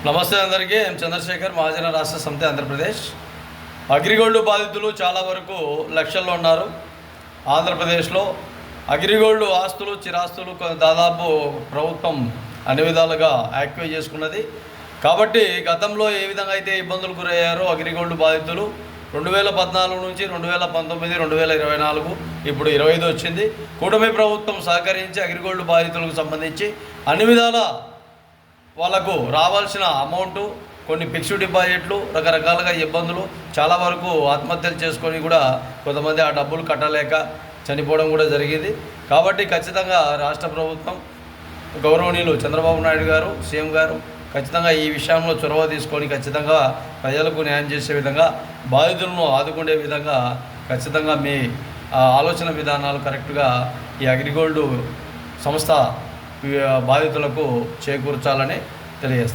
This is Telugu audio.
నమస్తే అందరికీ. చంద్రశేఖర్, మహాజన రాష్ట్ర సమితి, ఆంధ్రప్రదేశ్. అగ్రిగోల్డ్ బాధితులు చాలా వరకు లక్షల్లో ఉన్నారు. ఆంధ్రప్రదేశ్లో అగ్రిగోల్డ్ ఆస్తులు, చిరాస్తులు దాదాపు ప్రభుత్వం అన్ని విధాలుగా యాక్టివేట్ చేసుకున్నది. కాబట్టి గతంలో ఏ విధంగా అయితే ఇబ్బందులు గురయ్యారో అగ్రిగోల్డ్ బాధితులు 2014 నుంచి 2019, 2024 ఇప్పుడు 25 వచ్చింది. కూటమి ప్రభుత్వం సహకరించి అగ్రిగోల్డ్ బాధితులకు సంబంధించి అన్ని విధాల వాళ్ళకు రావాల్సిన అమౌంటు, కొన్ని ఫిక్స్డ్ డిపాజిట్లు, రకరకాలుగా ఇబ్బందులు, చాలా వరకు ఆత్మహత్యలు చేసుకొని కూడా కొంతమంది ఆ డబ్బులు కట్టలేక చనిపోవడం కూడా జరిగింది. కాబట్టి ఖచ్చితంగా రాష్ట్ర ప్రభుత్వం, గౌరవనీయులు చంద్రబాబు నాయుడు గారు, సీఎం గారు ఖచ్చితంగా ఈ విషయంలో చొరవ తీసుకొని ఖచ్చితంగా ప్రజలకు న్యాయం చేసే విధంగా, బాధితులను ఆదుకునే విధంగా ఖచ్చితంగా మీ ఆలోచన విధానాలు కరెక్ట్గా ఈ అగ్రిగోల్డ్ సంస్థ బాధితులకు చేకూర్చాలని తెలియజేస్తాను.